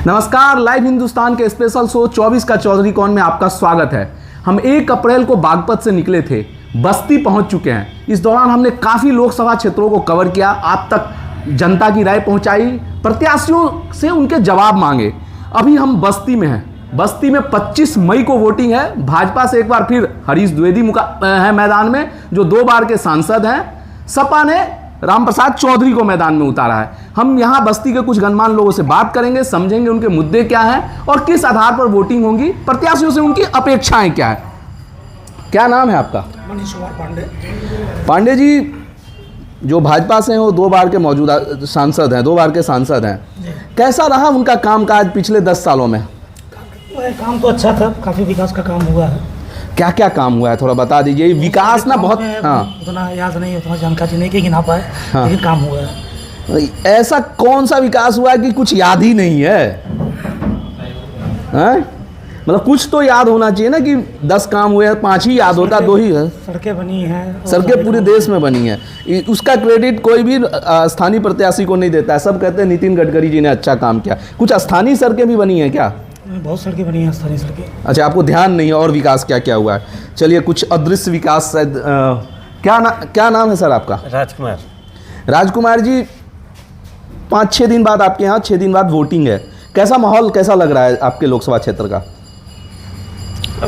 नमस्कार, लाइव हिंदुस्तान के special show 24 का चौधरी कौन में आपका स्वागत है। हम 1 अप्रैल को बागपत से निकले थे, बस्ती पहुंच चुके हैं। इस दौरान हमने काफ़ी लोकसभा क्षेत्रों को कवर किया, आप तक जनता की राय पहुंचाई, प्रत्याशियों से उनके जवाब मांगे। अभी हम बस्ती में हैं। बस्ती में 25 मई को वोटिंग है। भाजपा से एक बार फिर हरीश द्विवेदी है मैदान में, जो 2 बार के सांसद हैं। सपा ने रामप्रसाद चौधरी को मैदान में उतारा है। हम यहां बस्ती के कुछ गणमान्य लोगों से बात करेंगे, समझेंगे उनके मुद्दे क्या हैं और किस आधार पर वोटिंग होगी, प्रत्याशियों से उनकी अपेक्षाएं क्या है। क्या नाम है आपका? मनीष कुमार पांडे। पांडे जी, जो भाजपा से हैं वो 2 बार के मौजूदा सांसद हैं, 2 बार के सांसद हैं। कैसा रहा उनका कामकाज पिछले 10 सालों में? काम तो अच्छा था, काफ़ी विकास का काम हुआ है। क्या क्या काम हुआ है थोड़ा बता दीजिए। विकास ना बहुत उतना याद नहीं, उतना जानकारी नहीं कि गिना पाए, लेकिन काम हुआ है। ऐसा कौन सा विकास हुआ है कि कुछ याद ही नहीं है? मतलब कुछ तो याद होना चाहिए ना कि 10 काम हुए हैं, 5 ही याद होता, 2 ही है। सड़कें बनी हैं, सड़कें पूरे देश में बनी है। उसका क्रेडिट कोई भी स्थानीय प्रत्याशी को नहीं देता है। सब कहते हैं नितिन गडकरी जी ने अच्छा काम किया। कुछ स्थानीय सड़कें भी बनी हैं क्या? बहुत सड़कें बनी हैं, स्थानीय सड़कें। अच्छा, आपको ध्यान नहीं है और विकास क्या क्या हुआ है। चलिए, कुछ अदृश्य विकास शायद। क्या नाम है सर आपका? राजकुमार। राजकुमार जी, 5-6 दिन बाद आपके यहाँ 6 दिन बाद वोटिंग है। कैसा माहौल, कैसा लग रहा है आपके लोकसभा क्षेत्र का?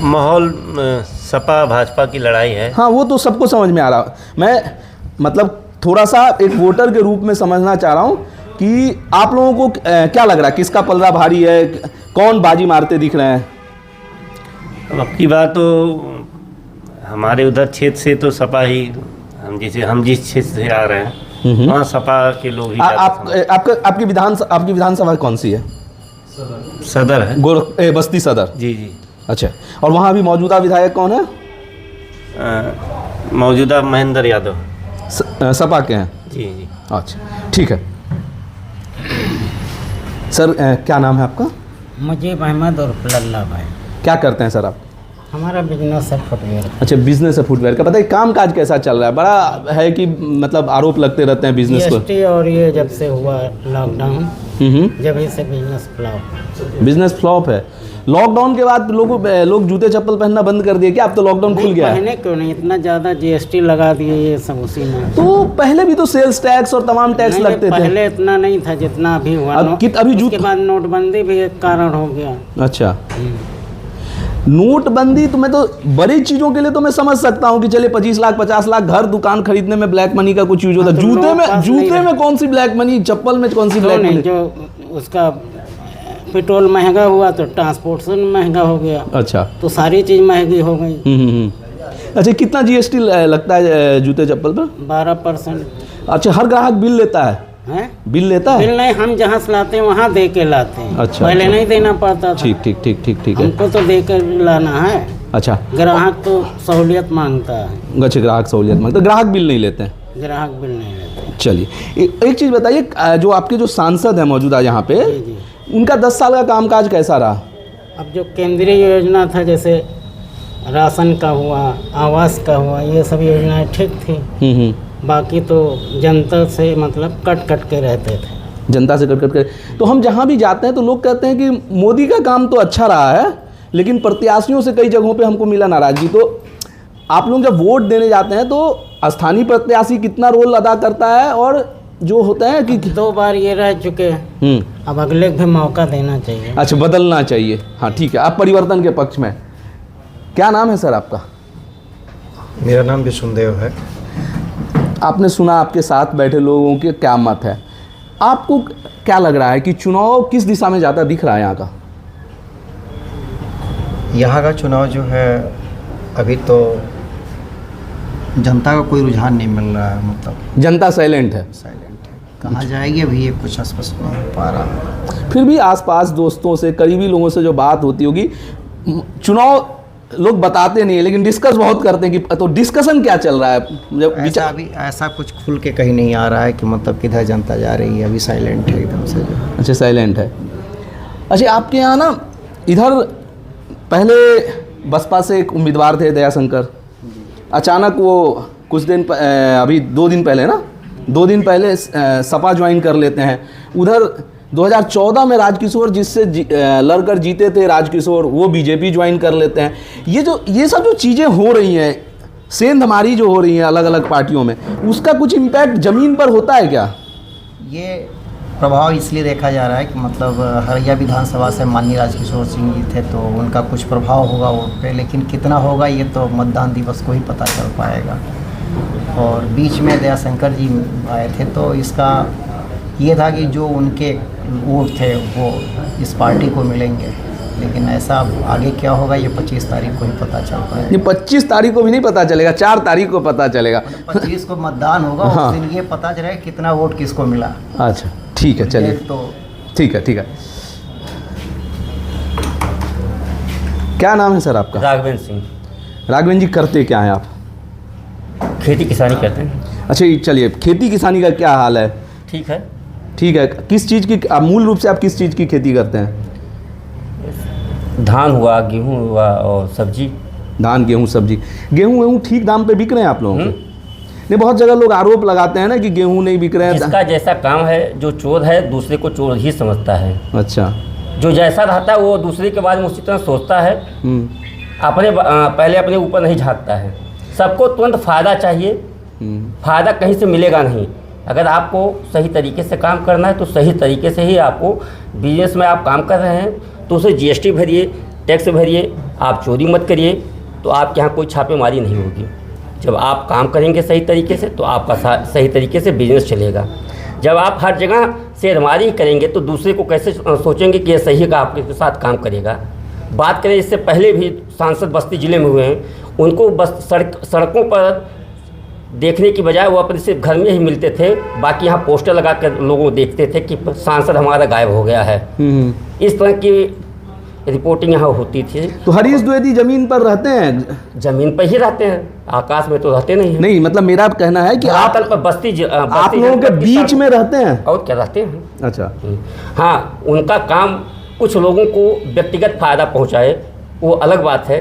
माहौल सपा भाजपा की लड़ाई है। हाँ, वो तो सबको समझ में आ रहा। मैं मतलब थोड़ा सा एक वोटर के रूप में समझना चाह रहा हूँ कि आप लोगों को क्या लग रहा है, किसका पलड़ा भारी है, कौन बाजी मारते दिख रहे हैं? अब की बात तो हमारे उधर क्षेत्र से तो सपा ही, हम जिस क्षेत्र से आ रहे हैं वहाँ सपा के लोग ही आपकी विधानसभा कौन सी है? सदर है, बस्ती सदर। जी जी। अच्छा, और वहाँ भी मौजूदा विधायक कौन है? मौजूदा महेंद्र यादव सपा के हैं। जी जी। अच्छा, ठीक है सर। क्या नाम है आपका? मुझे अहमद और लल्ला भाई। क्या करते हैं सर आप? हमारा बिजनेस है फुटवेयर। अच्छा, बिजनेस है फुटवेयर का। बताइए, काम काज कैसा चल रहा है? बड़ा है कि मतलब आरोप लगते रहते हैं बिजनेस को। जीएसटी और ये जब से हुआ लॉकडाउन, जब से बिजनेस फ्लॉप है। लॉकडाउन के बाद लोग जूते चप्पल पहनना बंद कर दिए क्या? अब तो लॉकडाउन खुल गया है। पहने क्यों नहीं, इतना ज़्यादा जीएसटी लगा दिए ये सब उसी में। तो पहले भी तो सेल्स टैक्स और तमाम टैक्स लगते थे। पहले इतना नहीं था जितना अभी हुआ। अभी उसके बाद नोटबंदी भी एक कारण हो गया। अच्छा, नोटबंदी तो मैं तो बड़ी चीज़ों के लिए तो मैं समझ सकता हूँ कि चलिए 25 लाख 50 लाख घर दुकान खरीदने में ब्लैक मनी का कुछ यूज होता है। जूते में कौन सी ब्लैक मनी, चप्पल में कौन सी ब्लैक मनी? जो उसका पेट्रोल महंगा हुआ तो ट्रांसपोर्टेशन महंगा हो गया। अच्छा, तो सारी चीज़ महंगी हो गई। अच्छा, कितना जीएसटी लगता है जूते चप्पल पर? 12%। अच्छा, हर ग्राहक बिल लेता है? बिल लेता है? बिल नहीं, हम जहाँ से लाते हैं वहाँ दे के लाते हैं। अच्छा, पहले नहीं देना पड़ता था। ठीक है। हमको तो दे कर लाना है। अच्छा, ग्राहक तो सहूलियत मांगता है। अच्छा, ग्राहक सहूलियत मांगता है, ग्राहक बिल नहीं लेते हैं? ग्राहक बिल नहीं लेते। चलिए, एक चीज़ बताइए, जो आपके जो सांसद हैं मौजूदा यहाँ पे, उनका 10 साल का कामकाज कैसा रहा? अब जो केंद्रीय योजना था, जैसे राशन का हुआ, आवास का हुआ, ये सब योजनाएं ठीक थी। बाकी तो जनता से मतलब कट के रहते थे। जनता से कट के। तो हम जहाँ भी जाते हैं तो लोग कहते हैं कि मोदी का काम तो अच्छा रहा है, लेकिन प्रत्याशियों से कई जगहों पे हमको मिला नाराजगी। तो आप लोग जब वोट देने जाते हैं तो स्थानीय प्रत्याशी कितना रोल अदा करता है? और जो होता है कि 2 बार ये रह चुके हैं, अब अगले भी मौका देना चाहिए। अच्छा, बदलना चाहिए। हाँ, ठीक है, आप परिवर्तन के पक्ष में। क्या नाम है सर आपका? मेरा नाम विष्णुदेव है। आपने सुना आपके साथ बैठे लोगों के क्या मत है। आपको क्या लग रहा है कि चुनाव किस दिशा में जाता दिख रहा है यहाँ का? यहाँ का चुनाव जो है, अभी तो जनता का कोई रुझान नहीं मिल रहा है। मतलब जनता साइलेंट है। कहाँ जाएगी अभी ये कुछ स्पष्ट नहीं हो पा रहा। फिर भी आसपास दोस्तों से, करीबी लोगों से जो बात होती होगी, चुनाव लोग बताते नहीं है लेकिन डिस्कस बहुत करते हैं कि तो डिस्कशन क्या चल रहा है? जब अभी ऐसा कुछ खुल के कहीं नहीं आ रहा है कि मतलब किधर जनता जा रही है। अभी साइलेंट है एकदम से। अच्छा, साइलेंट है। अच्छा, आपके यहाँ ना इधर पहले बसपा से एक उम्मीदवार थे दयाशंकर, अचानक वो कुछ दिन अभी 2 दिन पहले सपा ज्वाइन कर लेते हैं। उधर 2014 में राजकिशोर जिससे लड़कर जीते थे राजकिशोर, वो बीजेपी ज्वाइन कर लेते हैं। ये सब जो चीज़ें हो रही हैं, सेंधमारी जो हो रही है अलग अलग पार्टियों में, उसका कुछ इम्पैक्ट ज़मीन पर होता है क्या? ये प्रभाव इसलिए देखा जा रहा है कि मतलब हरिया विधानसभा से माननीय राजकिशोर सिंह जी थे, तो उनका कुछ प्रभाव होगा वोट पे, लेकिन कितना होगा ये तो मतदान दिवस को ही पता चल पाएगा। और बीच में दयाशंकर जी आए थे, तो इसका ये था कि जो उनके वोट थे वो इस पार्टी को मिलेंगे, लेकिन ऐसा आगे क्या होगा ये 25 तारीख को ही पता चल पाएगा। ये 25 तारीख को भी नहीं पता चलेगा, 4 तारीख को पता चलेगा। 25 को मतदान होगा, हाँ। उस दिन ये पता चलेगा कितना वोट किसको मिला। अच्छा ठीक है, चलिए तो ठीक है। क्या नाम है सर आपका? राघवेंद्र सिंह। राघवेंद्र जी, करते क्या हैं आप? खेती किसानी करते हैं। अच्छा चलिए, खेती किसानी का क्या हाल है? ठीक है। ठीक है, किस चीज़ की मूल रूप से आप किस चीज़ की खेती करते हैं? धान हुआ, गेहूं हुआ और सब्जी। धान गेहूं सब्जी। गेहूं ठीक दाम पे बिक रहे हैं आप लोगों को? नहीं, बहुत जगह लोग आरोप लगाते हैं ना कि गेहूं नहीं बिक रहे हैं। जिसका जैसा काम है, जो चोर है दूसरे को चोर ही समझता है। अच्छा। जो जैसा रहता है वो दूसरे के बारे में उसी तरह सोचता है, पहले अपने ऊपर नहीं झांकता है। सबको तुरंत फ़ायदा चाहिए, फ़ायदा कहीं से मिलेगा नहीं। अगर आपको सही तरीके से काम करना है तो सही तरीके से ही आपको, बिजनेस में आप काम कर रहे हैं तो उसे GST भरिए, टैक्स भरिए, आप चोरी मत करिए, तो आपके यहाँ कोई छापेमारी नहीं होगी। जब आप काम करेंगे सही तरीके से तो आपका सही तरीके से बिजनेस चलेगा। जब आप हर जगह सेंधमारी करेंगे तो दूसरे को कैसे सोचेंगे कि ये सही का आपके साथ काम करेगा। बात करें, इससे पहले भी सांसद बस्ती ज़िले में हुए हैं, उनको बस सड़कों पर देखने की बजाय वो अपने सिर्फ घर में ही मिलते थे, बाकी यहाँ पोस्टर लगा कर लोगों को देखते थे कि सांसद हमारा गायब हो गया है। इस तरह की रिपोर्टिंग यहाँ होती थी। तो हरीश द्विवेदी जमीन पर रहते हैं? जमीन पर ही रहते हैं, आकाश में तो रहते नहीं हैं। नहीं, मतलब मेरा कहना है कि आप बस्ती आप लोगों के बीच में रहते हैं और क्या रहते हैं। अच्छा। हाँ, उनका काम कुछ लोगों को व्यक्तिगत फायदा पहुँचाए, वो अलग बात है।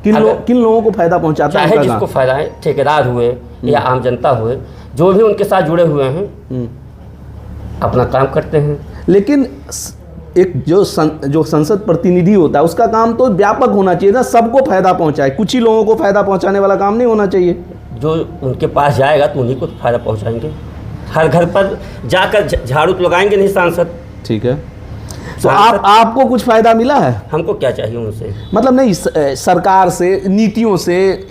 किन लोगों को फायदा पहुंचाता है? चाहे जिसको फायदा है, ठेकेदार हुए या आम जनता हुए, जो भी उनके साथ जुड़े हुए हैं अपना काम करते हैं। लेकिन एक जो संसद प्रतिनिधि होता है उसका काम तो व्यापक होना चाहिए ना, सबको फायदा पहुंचाए। कुछ ही लोगों को फायदा पहुंचाने वाला काम नहीं होना चाहिए। जो उनके पास जाएगा तो उन्हीं को फायदा पहुंचाएंगे। हर घर पर जाकर झाड़ू तो लगाएंगे नहीं सांसद। ठीक है, तो आपको कुछ फायदा मिला है? हमको क्या चाहिए उनसे? मतलब नहीं, सरकार से, नीतियों से,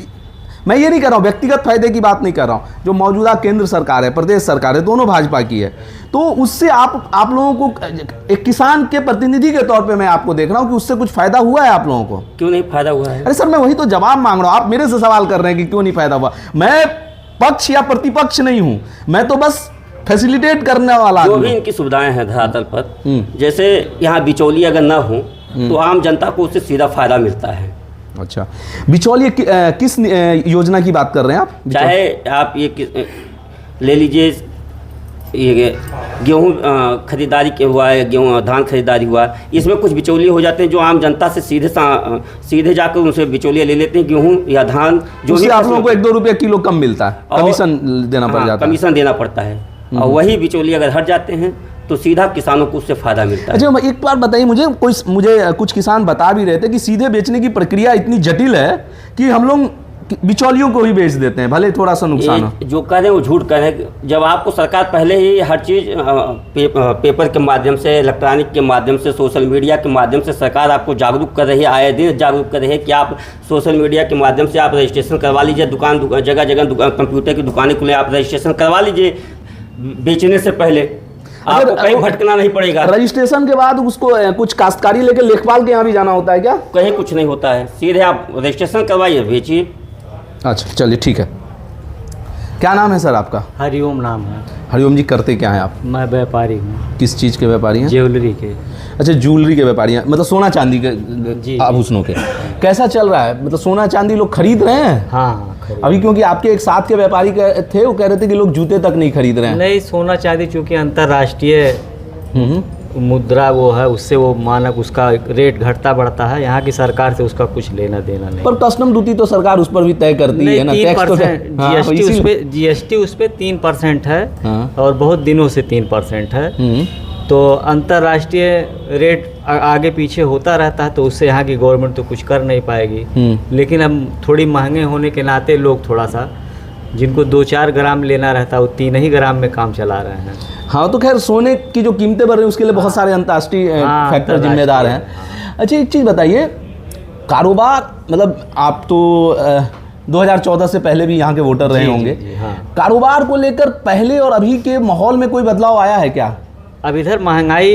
मैं ये नहीं कर रहा हूँ, व्यक्तिगत फायदे की बात नहीं कर रहा हूँ। जो मौजूदा केंद्र सरकार है, प्रदेश सरकार है, दोनों भाजपा की है, तो उससे आप लोगों को, एक किसान के प्रतिनिधि के तौर पे मैं आपको देख रहा हूँ कि उससे कुछ फायदा हुआ है आप लोगों को? क्यों नहीं फायदा हुआ है? अरे सर, मैं वही तो जवाब मांग रहा हूँ। आप मेरे से सवाल कर रहे हैं कि क्यों नहीं फायदा हुआ। मैं पक्ष या प्रतिपक्ष नहीं हूँ, मैं तो बस फैसिलिटेट करने वाला। जो भी इनकी सुविधाएं हैं धरातल पर, जैसे यहाँ बिचौली अगर ना हो तो आम जनता को उससे सीधा फायदा मिलता है। अच्छा, बिचौलिए किस योजना की बात कर रहे हैं आप? चाहे आप ये ले लीजिए, ये गेहूँ खरीदारी के हुआ है, गेहूँ धान खरीदारी हुआ, इसमें कुछ बिचौलिए हो जाते हैं जो आम जनता से सीधे जाकर उनसे बिचौलिए ले लेते हैं। गेहूँ या धान जो भी आप लोगों को 1-2 रुपये किलो कम मिलता है, कमीशन देना पड़ जाता है। कमीशन देना पड़ता है, और वही बिचौलिए अगर हट जाते हैं तो सीधा किसानों को उससे फायदा मिलता है। अच्छा, एक बार बताइए मुझे, मुझे कुछ किसान बता भी रहे थे कि सीधे बेचने की प्रक्रिया इतनी जटिल है कि हम लोग बिचौलियों को ही बेच देते हैं, भले थोड़ा सा नुकसान हो। जो कह रहे हैं वो झूठ कह रहे हैं। जब आपको सरकार पहले ही हर चीज़ पेपर के माध्यम से, इलेक्ट्रॉनिक के माध्यम से, सोशल मीडिया के माध्यम से सरकार आपको जागरूक कर रही है, आए दिन जागरूक कर रही है कि आप सोशल मीडिया के माध्यम से आप रजिस्ट्रेशन करवा लीजिए। जगह जगह कंप्यूटर की दुकानें खुले, आप रजिस्ट्रेशन करवा लीजिए बेचने से पहले, आपको कहीं भटकना नहीं पड़ेगा। रजिस्ट्रेशन के बाद उसको कुछ काश्तकारी लेकर लेखपाल के यहाँ भी जाना होता है क्या? कहीं कुछ नहीं होता है, सीधे आप रजिस्ट्रेशन करवाइए, बेचिए। अच्छा चलिए ठीक है। क्या नाम है सर आपका? हरिओम नाम है। हरिओम जी, करते क्या हैं आप? मैं व्यापारी हूँ। किस चीज़ के व्यापारी हैं? ज्वेलरी के। अच्छा, ज्वेलरी के व्यापारी हैं, मतलब सोना चांदी के आभूषणों के। कैसा चल रहा है, मतलब सोना चांदी लोग खरीद रहे हैं? हाँ, अभी क्योंकि आपके एक साथ के व्यापारी थे, वो कह रहे थे कि लोग जूते तक नहीं खरीद रहे हैं। नहीं, सोना चांदी चूँकि अंतर्राष्ट्रीय मुद्रा वो है, उससे वो मानक उसका रेट घटता बढ़ता है। यहाँ की सरकार से उसका कुछ लेना देना नहीं। पर कस्टम ड्यूटी तो सरकार उस पर भी तय करती है ना, टैक्स तो GST उस पे 3% है। हाँ। और बहुत दिनों से 3% है। तो अंतर्राष्ट्रीय रेट आगे पीछे होता रहता है, तो उससे यहाँ की गवर्नमेंट तो कुछ कर नहीं पाएगी। लेकिन अब थोड़ी महंगे होने के नाते लोग थोड़ा सा, जिनको 2-4 ग्राम लेना रहता है वो 3 ही ग्राम में काम चला रहे हैं। हाँ, तो खैर सोने की जो कीमतें बढ़ रही हैं उसके लिए बहुत सारे अंतर्राष्ट्रीय फैक्टर जिम्मेदार हैं। अच्छा, एक चीज़ बताइए, कारोबार मतलब आप तो 2014 से पहले भी यहाँ के वोटर रहे होंगे। हाँ। कारोबार को लेकर पहले और अभी के माहौल में कोई बदलाव आया है क्या? अब इधर महंगाई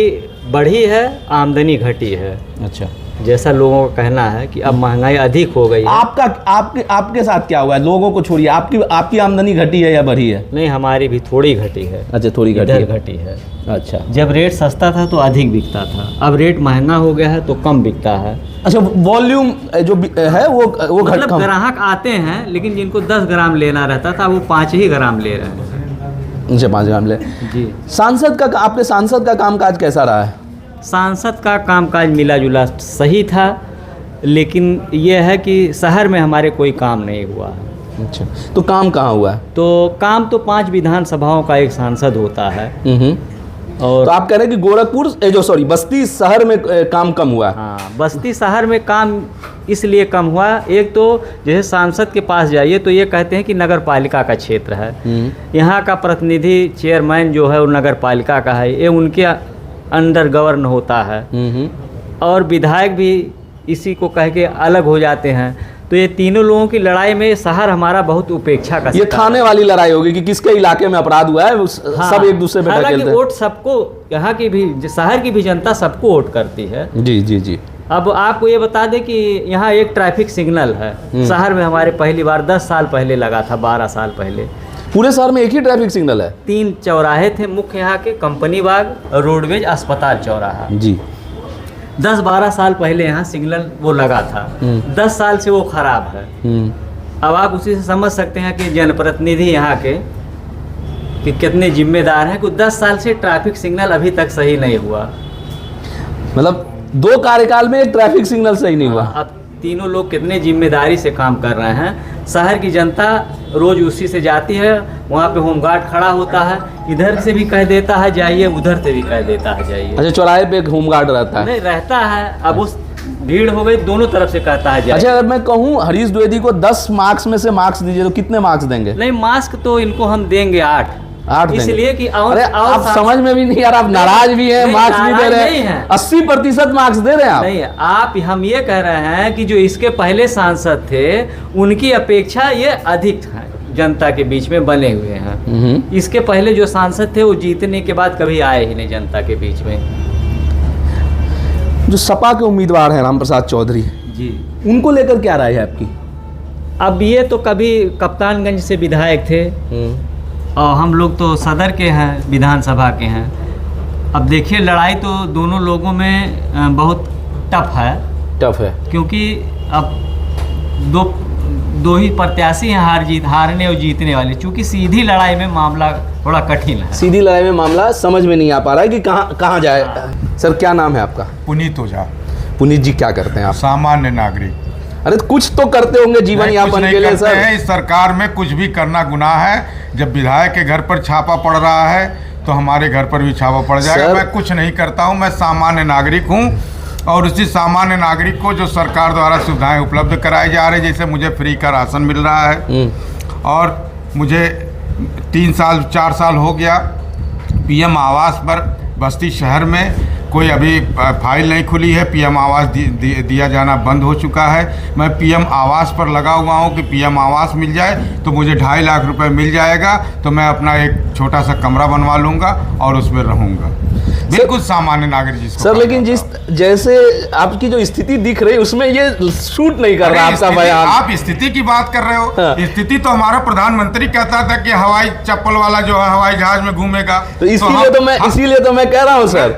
बढ़ी है, आमदनी घटी है। अच्छा, जैसा लोगों का कहना है कि अब महंगाई अधिक हो गई है। आपके साथ क्या हुआ है? लोगों को छोड़िए, आपकी आमदनी घटी है या बढ़ी है? नहीं, हमारी भी थोड़ी घटी है। अच्छा, थोड़ी घटी है। अच्छा, जब रेट सस्ता था तो अधिक बिकता था, अब रेट महंगा हो गया है तो कम बिकता है। अच्छा, वॉल्यूम जो है वो मतलब ग्राहक आते हैं, लेकिन जिनको 10 ग्राम लेना रहता था वो 5 ही ग्राम ले रहे हैं। अच्छा, 5 ग्राम ले जी। आपके सांसद का कामकाज कैसा रहा है? सांसद का कामकाज मिला जुला सही था, लेकिन यह है कि शहर में हमारे कोई काम नहीं हुआ है। अच्छा, तो काम कहाँ हुआ है? तो काम तो 5 विधानसभाओं का एक सांसद होता है। और तो आप कह रहे हैं कि गोरखपुर बस्ती शहर में काम कम हुआ है? हाँ, बस्ती शहर में काम इसलिए कम हुआ, एक तो जैसे सांसद के पास जाइए तो ये कहते हैं कि नगर पालिका का क्षेत्र है, यहाँ का प्रतिनिधि चेयरमैन जो है वो नगर पालिका का है, ये उनके अंडर गवर्न होता है, और विधायक भी इसी को कह के अलग हो जाते हैं। तो ये तीनों लोगों की लड़ाई में शहर हमारा बहुत उपेक्षा का ये थाने वाली लड़ाई होगी कि किसके इलाके में अपराध हुआ है, हाँ, सब एक दूसरे पे ढकेलते हैं। वोट सबको, यहाँ की भी शहर की भी जनता सबको वोट करती है। जी जी जी। अब आपको ये बता दें कि यहाँ एक ट्रैफिक सिग्नल है शहर में, हमारे पहली बार 10 साल पहले लगा था, 12 साल पहले। पूरे शहर में एक ही ट्रैफिक सिग्नल है? 3 चौराहे थे मुख्य यहाँ के, कंपनी बाग, रोडवेज, अस्पताल चौराहा जी। 10-12 साल पहले यहाँ सिग्नल वो लगा था, 10 साल से वो खराब है। अब आप उसी से समझ सकते हैं कि जनप्रतिनिधि यहाँ के कि कितने जिम्मेदार हैं कि 10 साल से ट्रैफिक सिग्नल अभी तक सही नहीं हुआ। मतलब 2 कार्यकाल में एक ट्रैफिक सिग्नल सही नहीं हुआ। अब तीनों लोग कितने जिम्मेदारी से काम कर रहे हैं। शहर की जनता रोज उसी से जाती है, वहाँ पे होमगार्ड खड़ा होता है, इधर से भी कह देता है जाइए, उधर से भी कह देता है जाइए। अच्छा, चौराहे पे एक होमगार्ड रहता है? नहीं रहता है, अब उस भीड़ हो गई, दोनों तरफ से कहता है जाइए। अच्छा, अगर मैं कहूँ हरीश द्विवेदी को 10 मार्क्स में से मार्क्स दीजिए तो कितने मार्क्स देंगे? नहीं, मार्क्स तो इनको हम देंगे 8 इसलिए कि अरे आप समझ में भी नहीं यार, आप नाराज भी हैं, मार्क्स भी दे रहे हैं, 80% मार्क्स दे रहे हैं आप। नहीं, आप हम ये कह रहे हैं कि जो इसके पहले सांसद थे उनकी अपेक्षा ये अधिक है, जनता के बीच में बने हुए हैं। इसके पहले जो सांसद थे वो जीतने के बाद कभी आए ही नहीं जनता के बीच में। जो सपा के उम्मीदवार हैं रामप्रसाद चौधरी जी, उनको उनको लेकर क्या राय है आपकी? अब ये तो कभी कप्तानगंज से विधायक थे और हम लोग तो सदर के हैं, विधानसभा के हैं। अब देखिए, लड़ाई तो दोनों लोगों में बहुत टफ है, क्योंकि अब दो ही प्रत्याशी हैं, हारने और जीतने वाले। चूँकि सीधी लड़ाई में मामला थोड़ा कठिन है। सीधी लड़ाई में मामला समझ में नहीं आ पा रहा है कि कहाँ जाए। सर, क्या नाम है आपका? पुनीत ओझा। पुनीत जी, क्या करते हैं आप? सामान्य नागरिक। अरे कुछ तो करते होंगे जीवन यापन के लिए सर। इस सरकार में कुछ भी करना गुनाह है। जब विधायक के घर पर छापा पड़ रहा है तो हमारे घर पर भी छापा पड़ जाएगा। मैं कुछ नहीं करता हूं, मैं सामान्य नागरिक हूं, और उसी सामान्य नागरिक को जो सरकार द्वारा सुविधाएं उपलब्ध कराई जा रही, जैसे मुझे फ्री का राशन मिल रहा है, और मुझे 3-4 साल हो गया पीएम आवास पर बस्ती शहर में कोई अभी फाइल नहीं खुली है, पीएम आवास दिया जाना बंद हो चुका है। मैं पीएम आवास पर लगा हुआ हूं कि पीएम आवास मिल जाए तो मुझे 2.5 लाख रुपए मिल जाएगा, तो मैं अपना एक छोटा सा कमरा बनवा लूँगा और उसमें रहूँगा। बिल्कुल सामान्य नागरिक जिसको। सर, लेकिन जैसे आपकी जो स्थिति दिख रही है उसमें ये शूट नहीं कर रहा आपका बयान। आप स्थिति की बात कर रहे हो। हाँ। स्थिति तो हमारा प्रधानमंत्री कहता था कि हवाई चप्पल वाला जो है हवाई जहाज में घूमेगा, तो इसीलिए तो मैं कह रहा हूँ सर।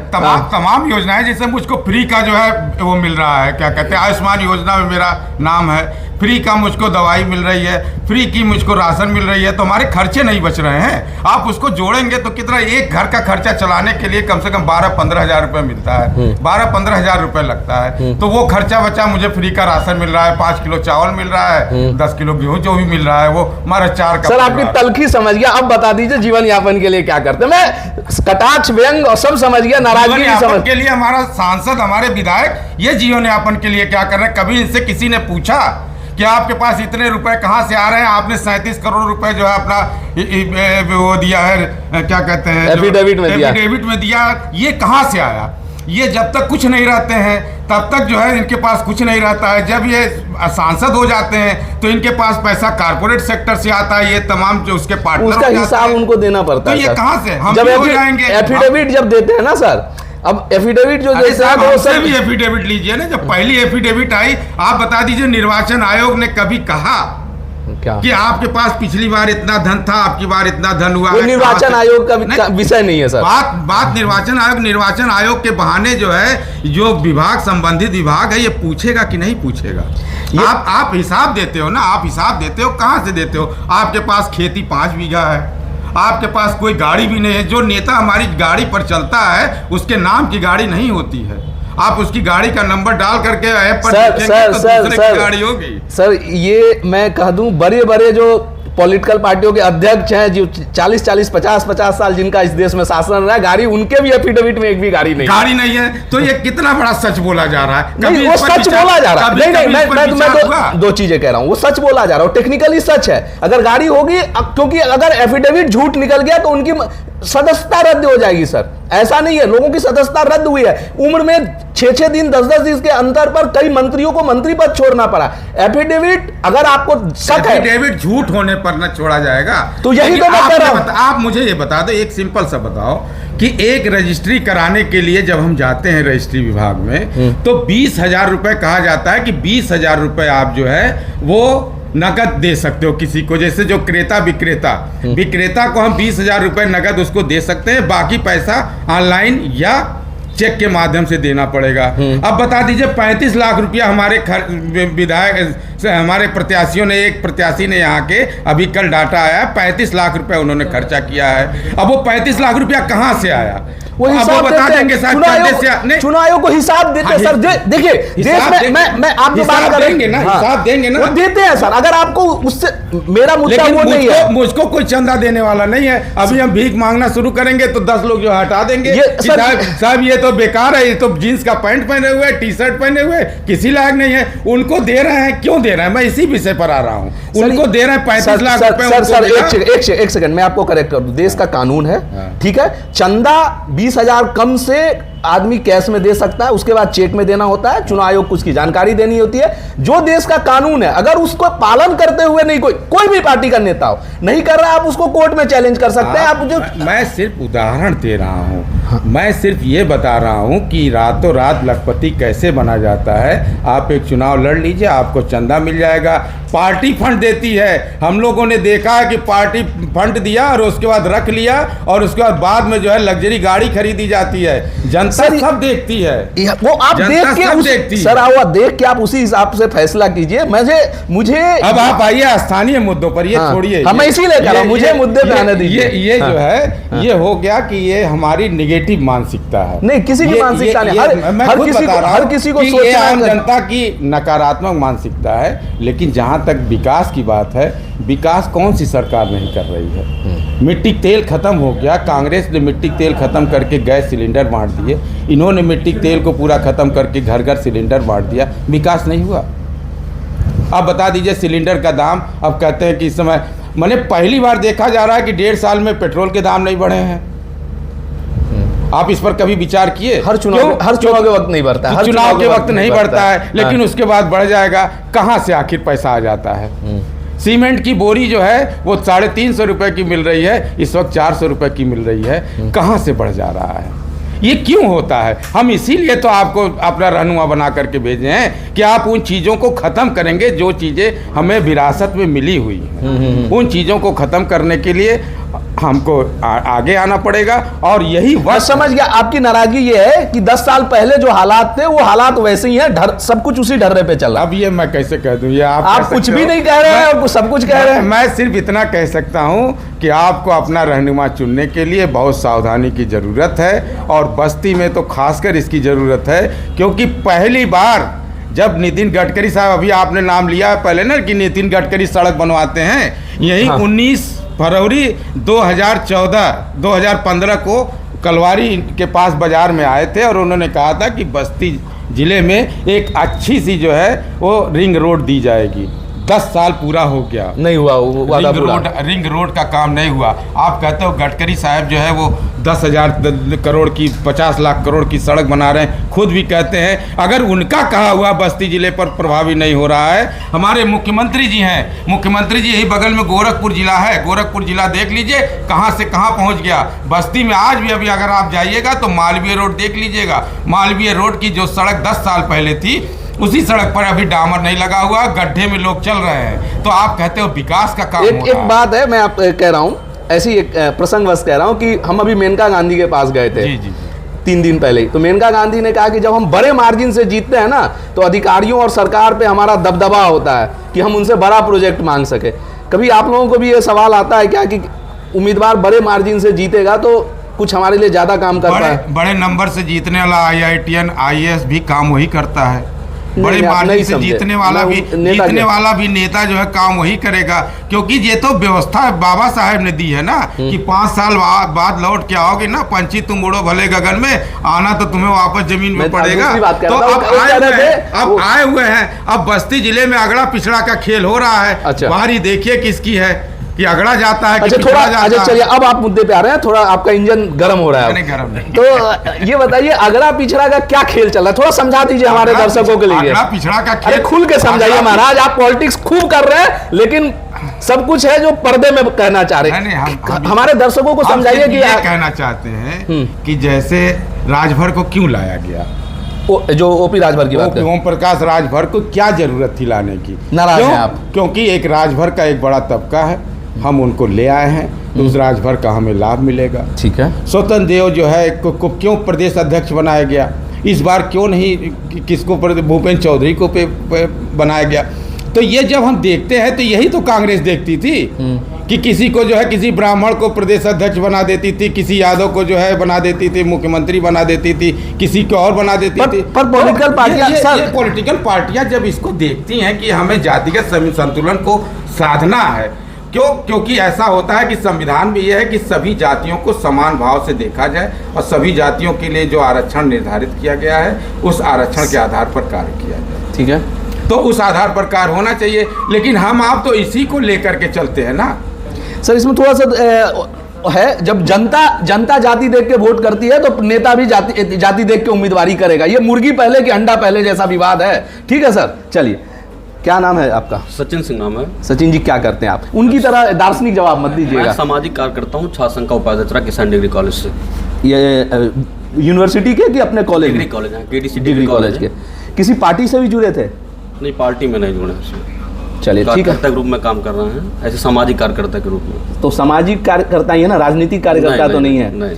तमाम योजनाएं, जैसे मुझको फ्री का जो है वो मिल रहा है, क्या कहते हैं, आयुष्मान योजना में मेरा नाम है, फ्री का मुझको दवाई मिल रही है, फ्री की मुझको राशन मिल रही है, तो हमारे खर्चे नहीं बच रहे हैं। आप उसको जोड़ेंगे तो कितना, एक घर का खर्चा चलाने के लिए कम से कम 12-15 हज़ार रुपये मिलता है, 12-15 हज़ार रुपये लगता है। तो वो खर्चा बचा, मुझे फ्री का राशन मिल रहा है, 5 किलो चावल मिल रहा है, 10 किलो गेहूँ जो भी मिल रहा है वो हमारा 4 का। सर आपकी तलखी समझ गया, अब बता दीजिए जीवन यापन के लिए क्या करते हैं। मैं कटाक्ष व्यंग और सब समझ गया, नाराजगी भी समझ के लिए हमारा सांसद, हमारे विधायक ये जीवन यापन के लिए क्या कर रहे हैं। कभी इनसे किसी ने पूछा कि आपके पास इतने रुपए कहाँ से आ रहे हैं? आपने 37 करोड़ रुपए जो है अपना वो दिया है, क्या कहते हैं, एफिडेविट में दिया, ये कहाँ से आया? ये जब तक कुछ नहीं रहते हैं तब तक जो है इनके पास कुछ नहीं रहता है। जब ये सांसद हो जाते हैं तो इनके पास पैसा कारपोरेट सेक्टर से आता है, ये तमाम जो उसके पार्टनर, उसका हिसाब उनको देना पड़ता है। तो ये कहाँ से हम जब हो जाएंगे? एफिडेविट जब देते हैं ना सर, अब एफिडेविट जो देते हैं वो सब भी एफिडेविट लीजिए ना। जब पहली एफिडेविट आई, आप बता दीजिए निर्वाचन आयोग ने कभी कहा क्या कि आपके पास पिछली बार इतना धन था, आपकी बार इतना धन हुआ है? निर्वाचन आयोग का विषय नहीं है सर। बात निर्वाचन आयोग के बहाने जो है, जो विभाग, संबंधित विभाग है, ये पूछेगा कि नहीं पूछेगा? आप हिसाब देते हो ना, आप हिसाब देते हो, कहाँ से देते हो? आपके पास खेती 5 बीघा है, आपके पास कोई गाड़ी भी नहीं है। जो नेता हमारी गाड़ी पर चलता है उसके नाम की गाड़ी नहीं होती है। आप उसकी गाड़ी का नंबर डाल करके ऐप पर देखेंगे तो दूसरे की गाड़ी होगी। सर ये मैं कह दूं, बड़े बड़े जो पॉलिटिकल पार्टियों के अध्यक्ष हैं, जो 40-40, 50-50 साल जिनका इस देश में शासन रहा है, गाड़ी उनके भी एफिडेविट में एक भी गाड़ी नहीं है। तो ये कितना बड़ा सच बोला जा रहा है। नहीं, वो सच बोला जा रहा है। नहीं, मैं दो चीजें कह रहा हूं, वो सच बोला जा रहा है, टेक्निकली सच है। अगर गाड़ी होगी, क्योंकि अगर एफिडेविट झूठ निकल गया तो उनकी सदस्यता रद्द हो जाएगी सर। ऐसा नहीं है, लोगों की सदस्यता रद्द हुई है। उम्र में 6-6 दिन 10-10 दिन के अंतर पर कई मंत्रियों को मंत्री पद छोड़ना पड़ा। एफिडेविट अगर आपको शक है, एफिडेविट झूठ होने पर न छोड़ा जाएगा। तो यही तो मैं कह रहा हूं। आप मुझे ये बता दो, एक सिंपल सा बताओ कि एक रजिस्ट्री कराने के लिए जब हम जाते हैं रजिस्ट्री विभाग में, तो 20,000 रुपए कहा जाता है कि 20,000 रुपए आप जो है वो नगद दे सकते हो किसी को। जैसे जो क्रेता विक्रेता को हम 20,000 रुपए नगद उसको दे सकते हैं, बाकी पैसा ऑनलाइन या चेक के माध्यम से देना पड़ेगा। अब बता दीजिए 35 लाख रुपया हमारे विधायक से, हमारे प्रत्याशियों ने, एक प्रत्याशी ने यहाँ के अभी कल डाटा आया, 35 लाख रुपया उन्होंने खर्चा किया है। अब वो 35 लाख रुपया कहाँ से आया? वो हिसाब बता देंगे साहब। चुनाव आयोग को हिसाब देते हैं सर। देखिए देश में मैं आप जो बात कर देंगे ना, हिसाब देंगे ना, वो देते हैं सर। अगर आपको उससे मेरा मुद्दा वो नहीं है, मुझको कोई चंदा देने वाला नहीं है। अभी हम भीख मांगना शुरू करेंगे तो 10 लोग जो हटा देंगे, साहब ये तो बेकार है, ये तो जींस का पैंट पहने हुए, टी-शर्ट पहने हुए, किसी लायक नहीं है। उनको दे रहे हैं, क्यों दे रहे हैं? मैं इसी विषय पर आ रहा हूँ। उनको दे रहे हैं 35 लाख रुपए। सर एक सेकंड मैं आपको करेक्ट कर दूं। देश का कानून है, ठीक है, चंदा 20,000 कम से आदमी कैश में दे सकता है, उसके बाद चेक में देना होता है। चुनाव आयोग को उसकी जानकारी देनी होती है। जो देश का कानून है, अगर उसको पालन करते हुए नहीं कोई भी पार्टी का नेता हो नहीं कर रहा, आप उसको कोर्ट में चैलेंज कर सकते हैं। आप जो मैं सिर्फ उदाहरण दे रहा हूँ, मैं सिर्फ ये बता रहा हूँ कि रातों रात लखपति कैसे बना जाता है। आप एक चुनाव लड़ लीजिए, आपको चंदा मिल जाएगा। पार्टी फंड देती है। हम लोगों ने देखा है कि पार्टी फंड दिया और उसके बाद रख लिया, और उसके बाद में जो है लग्जरी गाड़ी खरीदी जाती है। जनता सब देखती है, वो आप देख के सर आओ देख के आप उसी हिसाब से फैसला कीजिए। मुझे अब आप आइए स्थानीय मुद्दों पर, ये छोड़िए। हम इसीलिए कह रहा हूं, मुझे मुद्दे पे आने दीजिए। ये जो है ये हो गया कि ये हमारी निगेटिव मानसिकता है। नहीं, किसी की मानसिकता नहीं, हर किसी को ये आम जनता की नकारात्मक मानसिकता है। लेकिन जहां तक विकास की बात है, विकास कौन सी सरकार नहीं कर रही है? मिट्टी तेल खत्म हो गया, कांग्रेस ने मिट्टी तेल खत्म करके गैस सिलेंडर बांट दिए। इन्होंने मिट्टी तेल को पूरा खत्म करके घर घर सिलेंडर बांट दिया। विकास नहीं हुआ। अब बता दीजिए सिलेंडर का दाम, अब कहते हैं कि इस समय मैंने पहली बार देखा जा रहा है कि 1.5 साल में पेट्रोल के दाम नहीं बढ़े हैं। आप इस पर कभी विचार किए? हर चुनाव के वक्त नहीं बढ़ता है, चुनाव के वक्त नहीं बढ़ता है, लेकिन उसके बाद बढ़ जाएगा। कहाँ से आखिर पैसा आ जाता है? सीमेंट की बोरी जो है वो 350 रुपए की मिल रही है, इस वक्त 400 रुपए की मिल रही है। कहाँ से बढ़ जा रहा है? ये क्यों होता है? हम इसीलिए तो आपको अपना रहनुमा बना करके भेजे हैं कि आप उन चीज़ों को ख़त्म करेंगे जो चीज़ें हमें विरासत में मिली हुई हैं। उन चीज़ों को ख़त्म करने के लिए हमको आगे आना पड़ेगा। और यही मैं वक्त समझ गया। आपकी नाराजगी ये है कि 10 साल पहले जो हालात थे वो हालात वैसे ही हैं, सब कुछ उसी ढर्रे पे चल रहा है। अब ये मैं कैसे कह दूं, ये आप कह कुछ सकते भी हो। नहीं कह रहे हैं और सब कुछ कह रहे हैं। मैं सिर्फ इतना कह सकता हूं कि आपको अपना रहनुमा चुनने के लिए बहुत सावधानी की ज़रूरत है, और बस्ती में तो खासकर इसकी ज़रूरत है, क्योंकि पहली बार जब नितिन गडकरी साहब, अभी आपने नाम लिया पहले ना कि नितिन गडकरी सड़क बनवाते हैं, यही हाँ। 19 फरवरी 2015 को कलवारी के पास बाजार में आए थे, और उन्होंने कहा था कि बस्ती ज़िले में एक अच्छी सी जो है वो रिंग रोड दी जाएगी। 10 साल पूरा हो गया, नहीं हुआ वो वादा पूरा। रिंग रोड का काम नहीं हुआ। आप कहते हो गडकरी साहब जो है वो 10,000 करोड़ की 50 लाख करोड़ की सड़क बना रहे हैं, खुद भी कहते हैं। अगर उनका कहा हुआ बस्ती जिले पर प्रभावी नहीं हो रहा है, हमारे मुख्यमंत्री जी हैं, मुख्यमंत्री जी यही बगल में गोरखपुर जिला है, गोरखपुर जिला देख लीजिए कहाँ से कहाँ पहुँच गया। बस्ती में आज भी अभी अगर आप जाइएगा तो मालवीय रोड देख लीजिएगा, मालवीय रोड की जो सड़क 10 साल पहले थी उसी सड़क पर अभी डामर नहीं लगा हुआ, गड्ढे में लोग चल रहे हैं। तो आप कहते हो विकास का काम हो रहा है। एक बात है, मैं आप कह रहा हूँ, ऐसी एक प्रसंगवश कह रहा हूँ कि हम अभी मेनका गांधी के पास गए थे। जी जी 3 दिन पहले ही। तो मेनका गांधी ने कहा कि जब हम बड़े मार्जिन से जीतते हैं ना, तो अधिकारियों और सरकार पे हमारा दबदबा होता है कि हम उनसे बड़ा प्रोजेक्ट मांग सके। कभी आप लोगों को भी ये सवाल आता है क्या कि उम्मीदवार बड़े मार्जिन से जीतेगा तो कुछ हमारे लिए ज्यादा काम करता है? बड़े नंबर से जीतने वाला IITN IAS भी काम वही करता है। बड़े मार्जिन से जीतने वाला भी नेता जो है काम वही करेगा, क्योंकि ये तो व्यवस्था बाबा साहब ने दी है ना कि 5 साल बाद लौट के आओगे ना, पंछी तुम उड़ो भले गगन में, आना तो तुम्हें वापस जमीन में पड़ेगा। तो अब आए हुए हैं, अब बस्ती जिले में अगड़ा पिछड़ा का खेल हो रहा है। अच्छा। बाहरी देखिए किसकी है कि अगड़ा जाता है कि अच्छा पिछड़ा थोड़ा, जाता अच्छा है। चलिए अब आप मुद्दे पे आ रहे हैं, थोड़ा आपका इंजन गर्म हो रहा है। नहीं, गर्म नहीं। तो ये बताइए अगड़ा पिछड़ा का क्या खेल चल रहा है, थोड़ा समझा दीजिए हमारे दर्शकों के लिए। अगड़ा पिछड़ा का अरे खेल खुल के समझाइए महाराज, आप पॉलिटिक्स खूब कर रहे हैं लेकिन सब कुछ है जो पर्दे में कहना चाह रहे नहीं, हैं। हमारे दर्शकों को हम समझाइए सिर्फ कि ये कहना चाहते हैं कि जैसे राजभर को क्यों लाया गया, जो ओपी राजभर की बात है, ओम प्रकाश राजभर को क्या जरूरत थी लाने की? नाराज क्यों? हैं आप? क्योंकि एक राजभर का एक बड़ा तबका है, हम उनको ले आए हैं, तो उस राजभर का हमें लाभ मिलेगा। ठीक है। स्वतंत्र देव जो है को क्यों प्रदेश अध्यक्ष बनाया गया, इस बार क्यों नहीं किसको भूपेंद्र चौधरी को पे बनाया गया? तो ये जब हम देखते हैं तो यही तो कांग्रेस देखती थी कि किसी को जो है किसी ब्राह्मण को प्रदेश अध्यक्ष बना देती थी, किसी यादव को जो है बना देती थी, मुख्यमंत्री बना देती थी, किसी को और बना देती थी। पर पॉलिटिकल पार्टियां ये पॉलिटिकल पार्टियां जब इसको देखती हैं कि हमें जातिगत संतुलन को साधना है, क्योंकि ऐसा होता है कि संविधान में यह है कि सभी जातियों को समान भाव से देखा जाए और सभी जातियों के लिए जो आरक्षण निर्धारित किया गया है उस आरक्षण के आधार पर कार्य किया जाए। ठीक है, तो उस आधार पर कार्य होना चाहिए, लेकिन हम आप तो इसी को लेकर के चलते हैं ना। सर इसमें थोड़ा सा है, जब जनता जाति देख के वोट करती है तो नेता भी जाति देख के उम्मीदवारी करेगा। ये मुर्गी पहले कि अंडा पहले जैसा विवाद है। ठीक है सर, चलिए क्या नाम है आपका? सचिन सिंह नाम है। सचिन जी क्या करते हैं आप? उनकी तरह दार्शनिक जवाब मत दीजिएगा। मैं सामाजिक कार्य करता हूँ, छात्र संघ का उपाध्यक्ष किसान डिग्री कॉलेज से। ये यूनिवर्सिटी के कि अपने कॉलेज? डिग्री कॉलेज है, KDC डिग्री कॉलेज के। किसी पार्टी से भी जुड़े थे? नहीं, पार्टी में नहीं जुड़े उसमें। चलिए ठीक है, कार्यकर्ता के रूप में काम कर रहे हैं, ऐसे सामाजिक कार्यकर्ता के रूप में। तो सामाजिक कार्यकर्ता ही है ना, राजनीतिक कार्यकर्ता तो नहीं है। नहीं।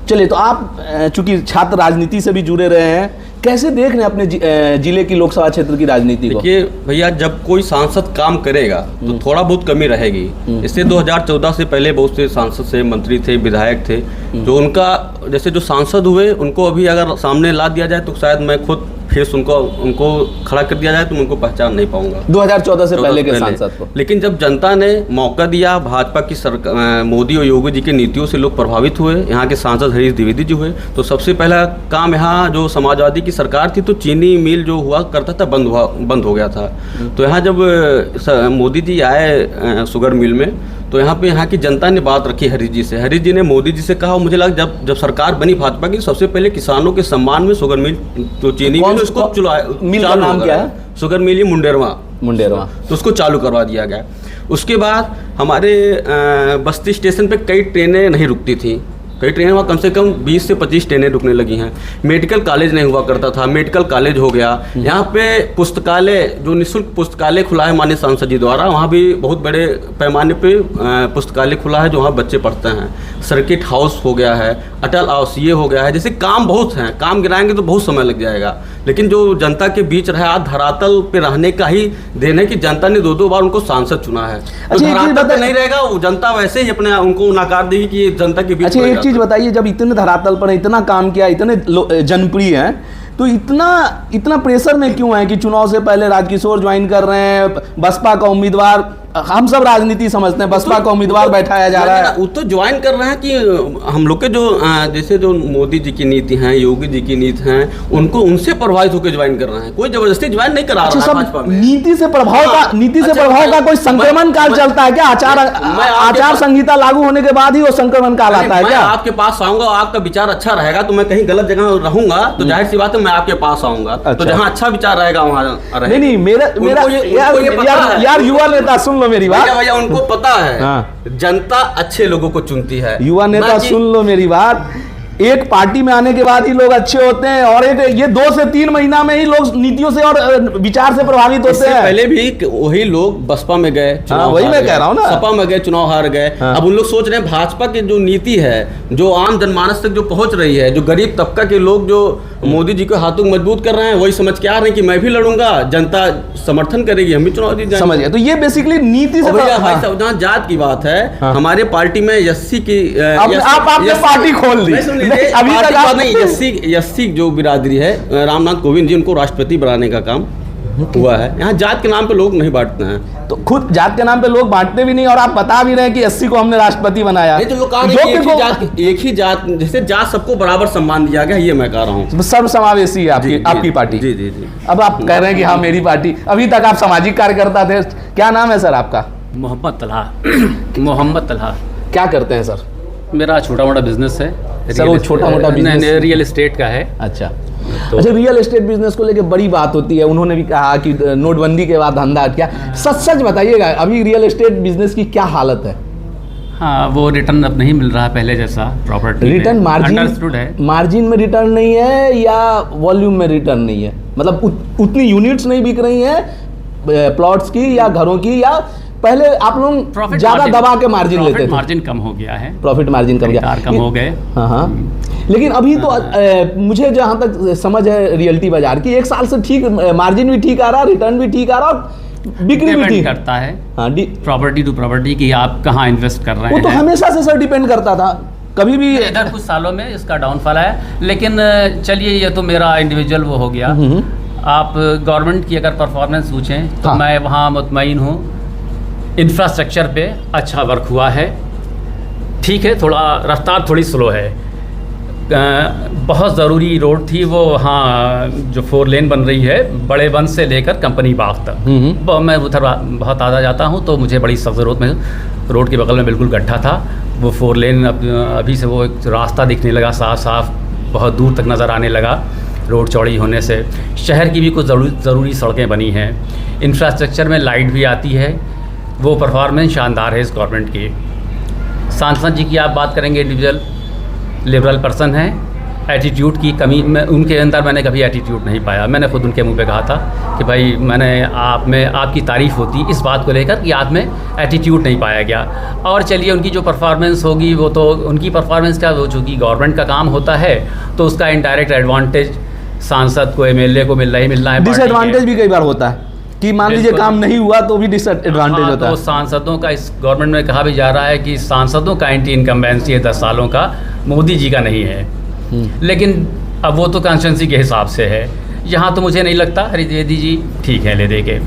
चलिए, तो आप चूंकि छात्र राजनीति से भी जुड़े रहे हैं, कैसे देख रहे हैं अपने जिले की लोकसभा क्षेत्र की राजनीति को? देखिए भैया, जब कोई सांसद काम करेगा तो थोड़ा बहुत कमी रहेगी। इससे 2014 से पहले बहुत से सांसद थे, मंत्री थे, विधायक थे, जो उनका जैसे जो सांसद हुए उनको अभी अगर सामने ला दिया जाए तो शायद मैं खुद फेस उनको खड़ा कर दिया जाए तो मैं उनको पहचान नहीं पाऊंगा 2014 से पहले के सांसद को। लेकिन जब जनता ने मौका दिया, भाजपा की सरकार, मोदी और योगी जी की नीतियों से लोग प्रभावित हुए, यहाँ के सांसद हरीश द्विवेदी जी हुए, तो सबसे पहला काम यहाँ जो समाजवादी की सरकार थी तो चीनी मिल जो हुआ करता था बंद हो गया था। तो यहाँ जब मोदी जी आए शुगर मिल में, तो यहाँ पे यहाँ की जनता ने बात रखी हरीश जी से। हरीश जी ने मोदी जी से कहा, मुझे लगा जब सरकार बनी भाजपा की, सबसे पहले किसानों के सम्मान में शुगर मिल जो चीनी मिल उसको मिल का नाम क्या है? शुगर मिल मुंडेरवा तो उसको चालू करवा दिया गया। उसके बाद हमारे बस्ती स्टेशन पे कई ट्रेनें नहीं रुकती थी, कई ट्रेनें वहाँ कम से कम 20 से 25 ट्रेनें रुकने लगी हैं। मेडिकल कॉलेज नहीं हुआ करता था, मेडिकल कॉलेज हो गया। यहाँ पे पुस्तकालय, जो निःशुल्क पुस्तकालय खुला है माननीय सांसद जी द्वारा, वहाँ भी बहुत बड़े पैमाने पे पुस्तकालय खुला है जो वहाँ बच्चे पढ़ते हैं। सर्किट हाउस हो गया है, अटल आवासीय हो गया है। जैसे काम बहुत हैं, काम गिनाएंगे तो बहुत समय लग जाएगा, लेकिन जो जनता के बीच रहे, आज धरातल पे रहने का ही देन है कि जनता ने 2-2 बार उनको सांसद चुना है। तो धरातल पे नहीं रहेगा, वो जनता वैसे ही अपने उनको नकार देगी कि जनता के बीच। अच्छा, एक चीज बताइए, जब इतने धरातल पर इतना काम किया, इतने जनप्रिय हैं, तो इतना प्रेशर में क्यों है कि चुनाव से पहले राजकिशोर ज्वाइन कर रहे हैं, बसपा का उम्मीदवार, हम सब राजनीति समझते हैं, बसपा का उम्मीदवार बैठाया जा रहा है। वो तो ज्वाइन कर रहे हैं कि हम लोग के जो जैसे जो मोदी जी की नीति हैं, योगी जी की नीति हैं, उनको उनसे प्रभावित होकर ज्वाइन कर रहे हैं। कोई जबरदस्ती ज्वाइन नहीं करा रहा है भाजपा में। नीति से प्रभाव का कोई संक्रमण काल चलता है क्या? आचार संहिता लागू होने के बाद ही वो संक्रमण काल आता है क्या? आपके पास आऊंगा, आपका विचार अच्छा रहेगा तो मैं कहीं गलत जगह रहूंगा तो जाहिर सी बात है मैं आपके पास आऊंगा। तो जहाँ अच्छा विचार रहेगा वहाँ नहीं, मेरा यार युवा नेता सुन लो मेरी बात। भैया उनको पता है जनता अच्छे लोगों को चुनती है। युवा नेता सुन लो मेरी बात, एक पार्टी में आने के बाद ही लोग अच्छे होते हैं, और ये 2 से 3 महीना में ही लोग नीतियों से और विचार से प्रभावित होते हैं। पहले भी वही लोग बसपा में गए, वही मैं कह रहा हूँ ना, सपा में गए, चुनाव हार गए। अब उन लोग सोच रहे हैं भाजपा की जो नीति है, जो आम जनमानस तक जो पहुंच रही है, जो गरीब तबका के लोग जो मोदी जी को हाथों मजबूत कर रहे हैं, वही समझ के आ रहे हैं कि मैं भी लड़ूंगा, जनता समर्थन करेगी, हम भी चुनाव जीत जाएंगे। समझ गए? तो ये बेसिकली नीति से जहाँ जात की बात है, हमारे पार्टी में एससी की आपने पार्टी खोल दी अभी तक नहीं। एससी जो बिरादरी है, रामनाथ कोविंद जी उनको राष्ट्रपति बनाने का काम हुआ है। यहाँ जात के नाम पे लोग नहीं बांटते हैं, तो खुद जात के नाम पे लोग बांटते भी नहीं, और आप बता भी रहे हैं कि एससी को हमने राष्ट्रपति बनाया। नहीं तो लोग कह रहे हैं कि एक ही जात, जैसे जात सबको बराबर सम्मान दिया गया, ये मैं कह रहा हूँ। सर्वसमावेशी है आपकी पार्टी। जी जी जी। अब आप कह रहे हैं कि हाँ मेरी पार्टी, अभी तक आप सामाजिक कार्यकर्ता थे। क्या नाम है सर आपका? मोहम्मद तलहा। क्या करते हैं सर? मेरा छोटा मोटा बिजनेस है सर। वो छोटा मोटा बिजनेस रियल एस्टेट का है। अच्छा, अच्छा, रियल एस्टेट बिजनेस को लेकर बड़ी बात होती है। उन्होंने भी कहा कि नोटबंदी के बाद धंधा क्या, सच बताइएगा अभी रियल एस्टेट बिजनेस की क्या हालत है? हाँ, वो रिटर्न अब नहीं मिल रहा पहले जैसा प्रॉपर्टी रिटर्न मार्जिन में रिटर्न नहीं है, या वॉल्यूम में रिटर्न नहीं है? मतलब उतनी यूनिट्स नहीं बिक रही हैं प्लॉट्स की या घरों की, या पहले आप लोग ज्यादा दबा के मार्जिन लेते थे? मार्जिन कम हो गया है, प्रॉफिट मार्जिन कम हो गए। हाँ, लेकिन अभी तो मुझे जहाँ तक समझ है रियल्टी बाजार की, 1 साल से ठीक मार्जिन भी ठीक आ रहा, रिटर्न भी ठीक आ रहा, और बिक्री भी ठीक करता है। हाँ, प्रॉपर्टी टू प्रॉपर्टी की आप कहाँ इन्वेस्ट कर रहे हैं, वो तो हमेशा से सर डिपेंड करता था। कभी भी इधर कुछ सालों में इसका डाउनफॉल है, लेकिन चलिए ये तो मेरा इंडिविजुअल वो हो गया। आप गवर्नमेंट की अगर परफॉर्मेंस पूछें तो मैं वहाँ मुतमईन हूँ। इंफ्रास्ट्रक्चर पे अच्छा वर्क हुआ है, ठीक है, थोड़ा रफ्तार थोड़ी स्लो है। बहुत ज़रूरी रोड थी वो, वहाँ जो 4 लेन बन रही है बड़े बंद से लेकर कंपनी बाग तक, मैं उधर बहुत आधा जाता हूँ, तो मुझे बड़ी सख्त ज़रूरत में, रोड के बगल में बिल्कुल गड्ढा था, वो 4 लेन अभी से वो एक रास्ता दिखने लगा, साफ बहुत दूर तक नज़र आने लगा रोड चौड़ी होने से। शहर की भी कुछ ज़रूरी सड़कें बनी हैं, इंफ्रास्ट्रक्चर में लाइट भी आती है, वो परफॉर्मेंस शानदार है इस गवर्नमेंट की। सांसद जी की आप बात करेंगे, इंडिविजुअल लिबरल पर्सन है, एटीट्यूड की कमी में उनके अंदर मैंने कभी एटीट्यूड नहीं पाया। मैंने खुद उनके मुंह पे कहा था कि भाई मैंने आप में आपकी तारीफ़ होती इस बात को लेकर कि आप में एटीट्यूड नहीं पाया गया। और चलिए उनकी जो परफॉर्मेंस होगी वो तो उनकी परफॉर्मेंस का, वो चूँकि गवर्नमेंट का काम होता है तो उसका इनडायरेक्ट एडवांटेज सांसद को, एमएलए को मिलना ही मिलना है। डिसएडवांटेज भी कई बार होता है कि मान लीजिए काम नहीं हुआ तो भी डिसएडवांटेज होता है। तो सांसदों का इस गवर्नमेंट में कहा भी जा रहा है कि सांसदों का एंटी इनकम्बेंसी है 10 सालों का, मोदी जी का नहीं है। लेकिन अब वो तो कॉन्स्टिट्यूंसी के हिसाब से है। यहाँ तो मुझे नहीं लगता, हरिद्वेदी जी ठीक है ले दे के।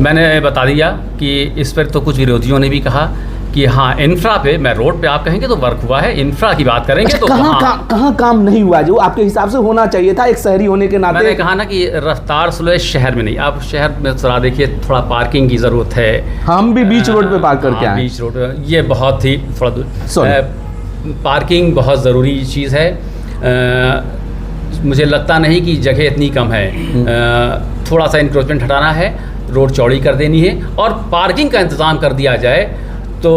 मैंने बता दिया कि इस पर तो कुछ विरोधियों ने भी कहा कि हाँ इंफ्रा पे, मैं रोड पे आप कहेंगे तो वर्क हुआ है, इंफ्रा की बात करेंगे तो कहाँ काम नहीं हुआ जो आपके हिसाब से होना चाहिए था एक शहरी होने के नाते? मैंने कहा ना कि रफ्तार स्लो है, शहर में नहीं। आप शहर में थोड़ा देखिए, थोड़ा पार्किंग की ज़रूरत है। हम भी बीच रोड पे पार्क करके आए। बीच रोड ये बहुत ही थोड़ा दूर, पार्किंग बहुत ज़रूरी चीज़ है। मुझे लगता नहीं कि जगह इतनी कम है, थोड़ा सा इंक्रोचमेंट हटाना है, रोड चौड़ी कर देनी है और पार्किंग का इंतज़ाम कर दिया जाए तो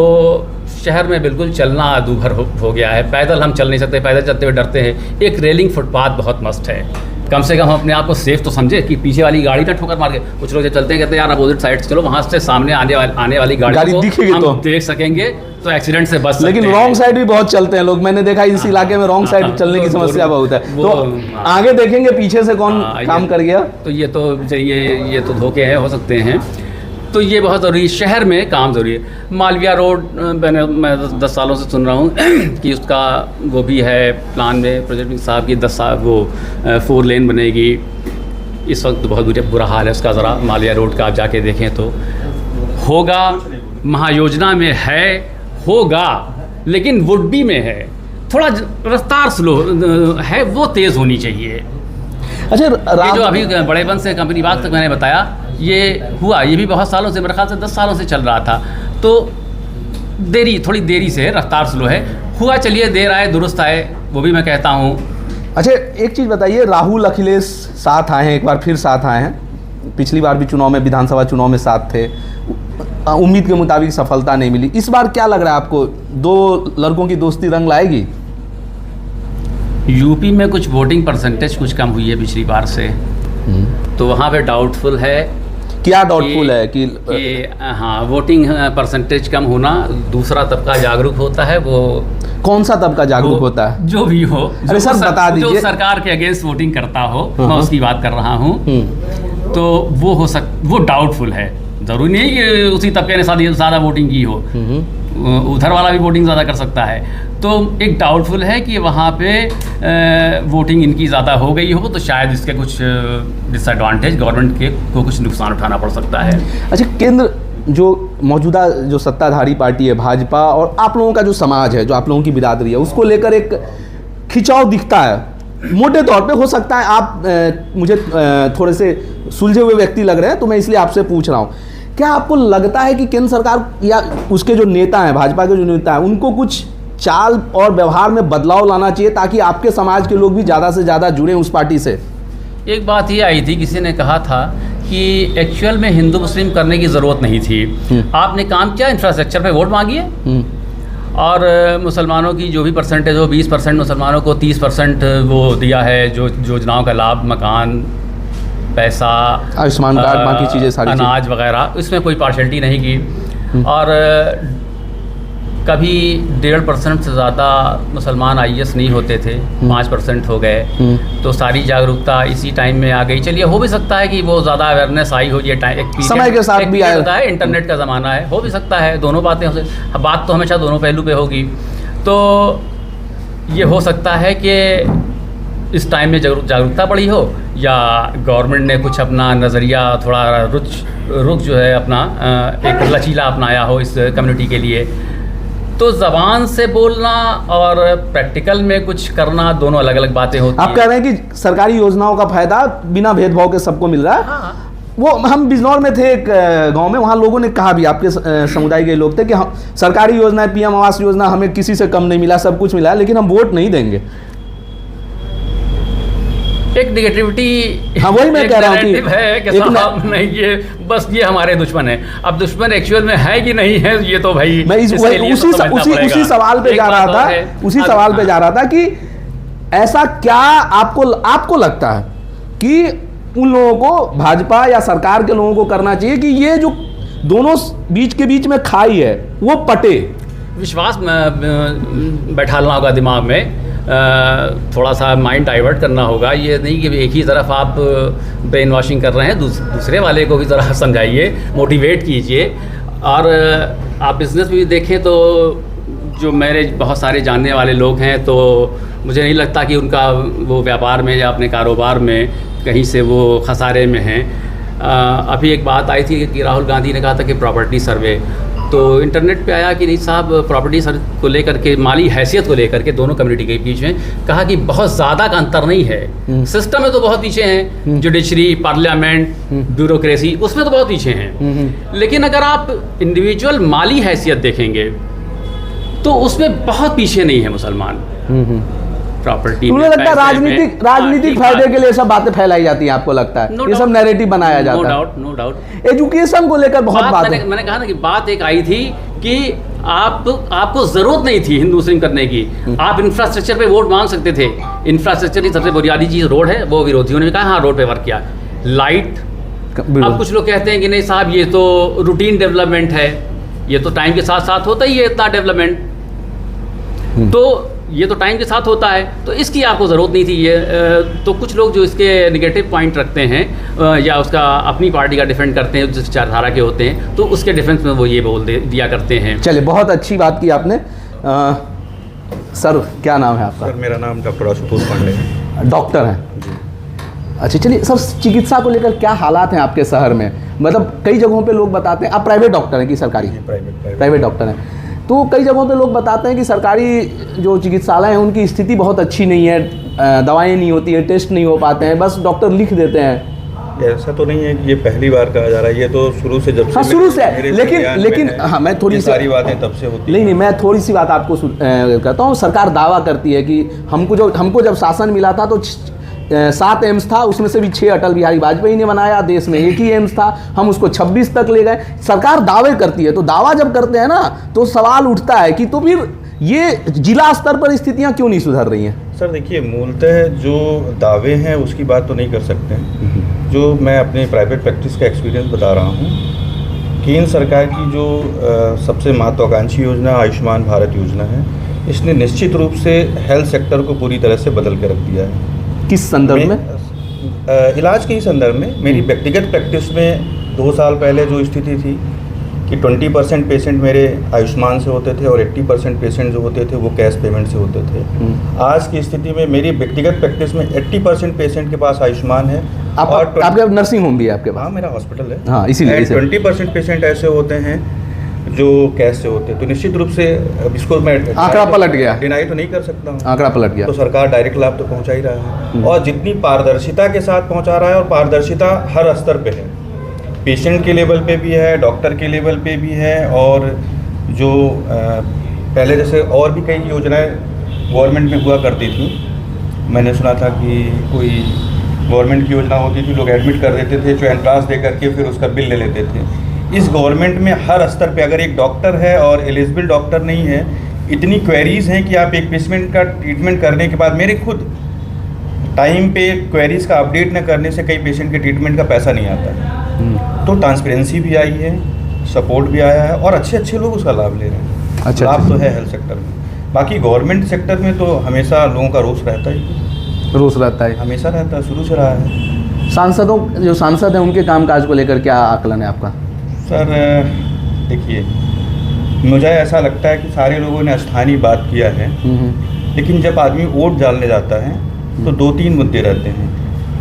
शहर में बिल्कुल चलना दूभर हो गया है। पैदल हम चल नहीं सकते, पैदल चलते हुए डरते हैं। एक रेलिंग फुटपाथ बहुत मस्त है, कम से कम हम अपने आप को सेफ तो समझे कि पीछे वाली गाड़ी ना ठोकर मार के। कुछ लोग जब चलते हैं कहते हैं यार अपोजिट साइड से चलो, वहाँ से सामने आने वाली गाड़ी को दिखेगी हम तो देख सकेंगे तो एक्सीडेंट से बच सकते हैं। लेकिन रॉन्ग साइड भी बहुत चलते हैं लोग, मैंने देखा इस इलाके में रॉन्ग साइड चलने की समस्या बहुत है। तो आगे देखेंगे पीछे से कौन काम कर गया, तो ये तो धोखे हैं, हो सकते हैं। तो ये बहुत ज़रूरी है, शहर में काम ज़रूरी है। मालविया रोड मैं 10 सालों से सुन रहा हूँ कि उसका वो भी है प्लान में, प्रोजेक्ट साहब की 10 साल वो 4 लेन बनेगी। इस वक्त बहुत बुरा हाल है उसका, ज़रा मालविया रोड का आप जाके देखें तो होगा, महायोजना में है, होगा, लेकिन वुड बी में है, थोड़ा रफ्तार स्लो है, वो तेज़ होनी चाहिए। अच्छा, ये जो अभी बड़ेबन से कंपनी बाग तक मैंने बताया, ये हुआ, ये भी बहुत सालों से, मेरे ख्याल से 10 सालों से चल रहा था। तो थोड़ी देरी से रफ्तार स्लो है, हुआ। चलिए देर आए दुरुस्त आए, वो भी मैं कहता हूँ। अच्छा, एक चीज़ बताइए, राहुल अखिलेश साथ आए हैं, एक बार फिर साथ आए हैं, पिछली बार भी चुनाव में, विधानसभा चुनाव में साथ थे, उम्मीद के मुताबिक सफलता नहीं मिली। इस बार क्या लग रहा है आपको, 2 लड़कों की दोस्ती रंग लाएगी? यूपी में कुछ वोटिंग परसेंटेज कुछ कम हुई है पिछली बार से, तो वहाँ पे डाउटफुल है। क्या डाउटफुल है कि हाँ, वोटिंग परसेंटेज कम होना, दूसरा तबका जागरूक होता है। वो कौन सा तबका जागरूक होता है? जो भी हो, अरे सर बता दीजिए। जो सरकार के अगेंस्ट वोटिंग करता हो, मैं उसकी बात कर रहा हूँ। तो वो डाउटफुल है। जरूरी नहीं कि उसी तबके ने ज़्यादा वोटिंग की हो, उधर वाला भी वोटिंग ज़्यादा कर सकता है। तो एक डाउटफुल है कि वहाँ पे वोटिंग इनकी ज़्यादा हो गई हो, तो शायद इसके कुछ डिसएडवांटेज गवर्नमेंट को कुछ नुकसान उठाना पड़ सकता है। अच्छा, केंद्र जो मौजूदा जो सत्ताधारी पार्टी है भाजपा, और आप लोगों का जो समाज है, जो आप लोगों की बिरादरी है, उसको लेकर एक खिंचाव दिखता है। मोटे तौर पे हो सकता है आप मुझे थोड़े से सुलझे हुए व्यक्ति लग रहे हैं, तो मैं इसलिए आपसे पूछ रहा हूँ, क्या आपको लगता है कि केंद्र सरकार या उसके जो नेता हैं, भाजपा के जो नेता हैं, उनको कुछ चाल और व्यवहार में बदलाव लाना चाहिए ताकि आपके समाज के लोग भी ज़्यादा से ज़्यादा जुड़ें उस पार्टी से? एक बात ये आई थी, किसी ने कहा था कि एक्चुअल में हिंदू मुस्लिम करने की ज़रूरत नहीं थी, आपने काम किया, इंफ्रास्ट्रक्चर पे वोट मांगिए, और मुसलमानों की जो भी परसेंटेज हो, 20% मुसलमानों को 30% वो दिया है, जो योजनाओं का लाभ, मकान, पैसा, आयुष्मान कार्ड, बाकी चीज़ें, सारी अनाज वगैरह, इसमें कोई पार्शलिटी नहीं की। और कभी 1.5% से ज़्यादा मुसलमान IAS नहीं होते थे, 5% हो गए। तो सारी जागरूकता इसी टाइम में आ गई। चलिए, हो भी सकता है कि वो ज़्यादा अवेयरनेस आई हो, ये टाइम समय के साथ भी आया है, इंटरनेट का ज़माना है, हो भी सकता है, दोनों बातें हो सकती, बात तो हमेशा दोनों पहलू पे होगी। तो ये हो सकता है कि इस टाइम में जागरूकता बढ़ी हो, या गवर्नमेंट ने कुछ अपना नज़रिया थोड़ा रुख जो है अपना एक लचीला अपनाया हो इस कम्युनिटी के लिए। तो ज़बान से बोलना और प्रैक्टिकल में कुछ करना, दोनों अलग अलग बातें होती हैं। आप कह रहे हैं कि सरकारी योजनाओं का फायदा बिना भेदभाव के सबको मिल रहा है। हाँ। वो हम बिजनौर में थे एक गांव में, वहाँ लोगों ने कहा भी, आपके समुदाय के लोग थे, कि हम सरकारी योजनाएं, PM आवास योजना हमें किसी से कम नहीं मिला, सब कुछ मिला, लेकिन हम वोट नहीं देंगे। एक नेगेटिविटी, हाँ, वही मैं कह रहा हूँ कि साहब नहीं, ये बस ये हमारे दुश्मन है। अब दुश्मन एक्चुअल में है कि नहीं है, ये तो भाई मैं उसी सवाल पे जा रहा था कि ऐसा क्या आपको लगता है कि उन लोगों को, भाजपा या सरकार के लोगों को करना चाहिए कि ये जो दोनों बीच में खाई है वो पटे? विश्वास बैठालना होगा दिमाग में, थोड़ा सा माइंड डाइवर्ट करना होगा। ये नहीं कि एक ही तरफ आप ब्रेन वॉशिंग कर रहे हैं, दूसरे वाले को भी ज़रा समझाइए, मोटिवेट कीजिए। और आप बिज़नेस भी देखें तो जो मेरे बहुत सारे जानने वाले लोग हैं, तो मुझे नहीं लगता कि उनका वो व्यापार में या अपने कारोबार में कहीं से वो खसारे में हैं। अभी एक बात आई थी कि राहुल गांधी ने कहा था कि प्रॉपर्टी सर्वे, तो इंटरनेट पे आया कि नहीं साहब, प्रॉपर्टी को लेकर के, माली हैसियत को लेकर के दोनों कम्युनिटी के बीच में कहा कि बहुत ज़्यादा का अंतर नहीं है। सिस्टम में तो बहुत पीछे हैं, जुडिशरी, पार्लियामेंट, ब्यूरोक्रेसी, उसमें तो बहुत पीछे हैं। लेकिन अगर आप इंडिविजुअल माली हैसियत देखेंगे तो उसमें बहुत पीछे नहीं है मुसलमान। प्रॉपर्टी मुझे लगता है राजनीतिक फायदे के लिए सब बातें फैलाई जाती हैं, आपको लगता है? ये सब नैरेटिव बनाया जाता है। No doubt. एजुकेशन को लेकर बहुत बात मैंने कहा ना कि बात एक आई थी कि आपको ज़रूरत नहीं थी हिंदू मुस्लिम करने की। आप इंफ्रास्ट्रक्चर पे वोट मांग सकते थे। इंफ्रास्ट्रक्चर की सबसे बुनियादी चीज़ रोड है, वो विरोधियों ने भी कहा हाँ रोड पे वर्क किया। लाइट, अब कुछ लोग कहते हैं कि नहीं साहब ये तो रूटीन डेवलपमेंट है, ये तो टाइम के साथ साथ होता ही है इतना डेवलपमेंट, तो ये तो टाइम के साथ होता है, तो इसकी आपको ज़रूरत नहीं थी। ये तो कुछ लोग जो इसके नेगेटिव पॉइंट रखते हैं या उसका अपनी पार्टी का डिफेंड करते हैं, जिस विचारधारा के होते हैं, तो उसके डिफेंस में वो ये बोल दिया करते हैं। चलिए, बहुत अच्छी बात की आपने। सर क्या नाम है आपका? सर मेरा नाम डॉक्टर आशुतोष पांडे है। डॉक्टर हैं? अच्छा, चलिए सर, चिकित्सा को लेकर क्या हालात हैं आपके शहर में? मतलब कई जगहों पे लोग बताते हैं, आप प्राइवेट डॉक्टर हैं कि सरकारी? प्राइवेट डॉक्टर हैं। तो कई जगहों पे लोग बताते हैं कि सरकारी जो चिकित्सालय हैं उनकी स्थिति बहुत अच्छी नहीं है, दवाएं नहीं होती है, टेस्ट नहीं हो पाते हैं, बस डॉक्टर लिख देते हैं। ऐसा तो नहीं है कि ये पहली बार कहा जा रहा है, ये तो शुरू से जब से शुरू से है। लेकिन हाँ, मैं थोड़ी सारी बातें तब से होती नहीं, मैं थोड़ी सी बात आपको कहता हूँ। सरकार दावा करती है कि हमको जब शासन मिला था तो 7 एम्स था, उसमें से भी 6 अटल बिहारी वाजपेयी ने बनाया, देश में 1 ही एम्स था, हम उसको 26 तक ले गए। सरकार दावे करती है, तो दावा जब करते हैं ना तो सवाल उठता है कि तो फिर ये जिला स्तर पर स्थितियां क्यों नहीं सुधर रही हैं? सर देखिए, मूलतः जो दावे हैं उसकी बात तो नहीं कर सकते हैं। जो मैं अपने प्राइवेट प्रैक्टिस का एक्सपीरियंस बता रहा हूँ, केंद्र सरकार की जो सबसे महत्वाकांक्षी योजना आयुष्मान भारत योजना है, इसने निश्चित रूप से हेल्थ सेक्टर को पूरी तरह से बदल के रख दिया है। किस संदर्भ में? इलाज के ही संदर्भ में। मेरी व्यक्तिगत प्रैक्टिस में 2 साल पहले जो स्थिति थी कि 20% पेशेंट मेरे आयुष्मान से होते थे और 80% पेशेंट जो होते थे वो कैश पेमेंट से होते थे। आज की स्थिति में मेरी व्यक्तिगत प्रैक्टिस में 80% पेशेंट के पास आयुष्मान है। और आपके नर्सिंग होम भी है आपके पास? हाँ, मेरा हॉस्पिटल है। हाँ, इसीलिए 20% पेशेंट ऐसे होते हैं जो कैश से होते हैं। तो निश्चित रूप से इसको मैं आंकड़ा पलट गया, डिनाई तो नहीं कर सकता हूँ, आंकड़ा पलट गया। तो सरकार डायरेक्ट लाभ तो पहुँचा ही रहा है, और जितनी पारदर्शिता के साथ पहुँचा रहा है, और पारदर्शिता हर स्तर पे है, पेशेंट के लेवल पे भी है, डॉक्टर के लेवल पे भी है, और जो पहले जैसे और भी कई योजनाएं गवर्नमेंट में हुआ करती थी। मैंने सुना था कि कोई गवर्नमेंट की योजना होती थी, लोग एडमिट कर देते थे, च्यवनप्राश दे करके फिर उसका बिल ले लेते थे। इस गवर्नमेंट में हर स्तर पे अगर एक डॉक्टर है और एलिजिबल डॉक्टर नहीं है, इतनी क्वेरीज़ हैं कि आप एक पेशेंट का ट्रीटमेंट करने के बाद, मेरे खुद टाइम पे क्वेरीज़ का अपडेट न करने से कई पेशेंट के ट्रीटमेंट का पैसा नहीं आता है। तो ट्रांसपेरेंसी भी आई है, सपोर्ट भी आया है, और अच्छे लोग उसका लाभ ले रहे हैं। अच्छा, लाभ तो है हेल्थ सेक्टर में। बाकी गवर्नमेंट सेक्टर में तो हमेशा लोगों का रोष रहता है, हमेशा रहता है, शुरू से रहा है। जो सांसद हैं उनके कामकाज को लेकर क्या आकलन है आपका? सर देखिए, मुझे ऐसा लगता है कि सारे लोगों ने स्थानीय बात किया है, लेकिन जब आदमी वोट डालने जाता है तो 2-3 मुद्दे रहते हैं।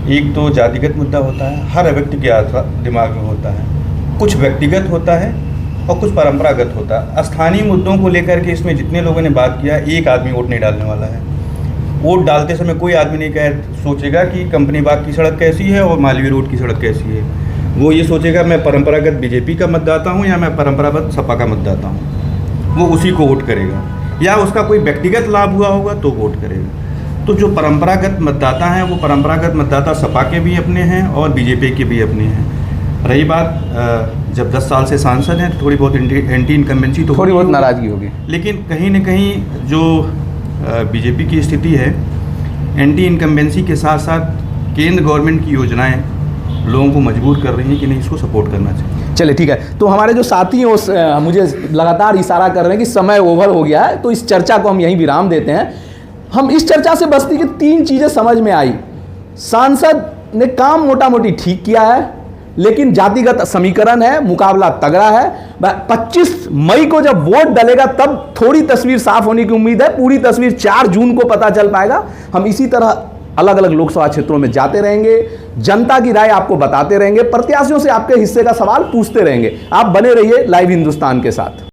एक तो जातिगत मुद्दा होता है, हर व्यक्ति के दिमाग में होता है, कुछ व्यक्तिगत होता है और कुछ परंपरागत होता है। स्थानीय मुद्दों को लेकर के इसमें जितने लोगों ने बात किया, एक आदमी वोट नहीं डालने वाला है। वोट डालते समय कोई आदमी नहीं सोचेगा कि कंपनी बाग की सड़क कैसी है और मालवीय रोड की सड़क कैसी है। वो ये सोचेगा मैं परंपरागत बीजेपी का मतदाता हूँ या मैं परंपरागत सपा का मतदाता हूँ, वो उसी को वोट करेगा, या उसका कोई व्यक्तिगत लाभ हुआ होगा तो वोट करेगा। तो जो परंपरागत मतदाता हैं, वो परंपरागत मतदाता सपा के भी अपने हैं और बीजेपी के भी अपने हैं। रही बात, जब 10 साल से सांसद हैं, थोड़ी बहुत एंटी इनकम्बेंसी तो थोड़ी बहुत नाराजगी होगी, लेकिन कहीं न कहीं जो बीजेपी की स्थिति है, एंटी इनकम्बेंसी के साथ साथ केंद्र गवर्नमेंट की योजनाएं लोगों को मजबूर कर रही हैं कि नहीं, इसको सपोर्ट करना चाहिए। चलिए ठीक है, तो हमारे जो साथी हैं मुझे लगातार इशारा कर रहे हैं कि समय ओवर हो गया है, तो इस चर्चा को हम यहीं विराम देते हैं। हम इस चर्चा से बस्ती की 3 चीज़ें समझ में आई। सांसद ने काम मोटा मोटी ठीक किया है, लेकिन जातिगत समीकरण है, मुकाबला तगड़ा है। 25 मई को जब वोट डलेगा तब थोड़ी तस्वीर साफ होने की उम्मीद है, पूरी तस्वीर 4 जून को पता चल पाएगा। हम इसी तरह अलग अलग लोकसभा क्षेत्रों में जाते रहेंगे, जनता की राय आपको बताते रहेंगे, प्रत्याशियों से आपके हिस्से का सवाल पूछते रहेंगे। आप बने रहिए लाइव हिंदुस्तान के साथ।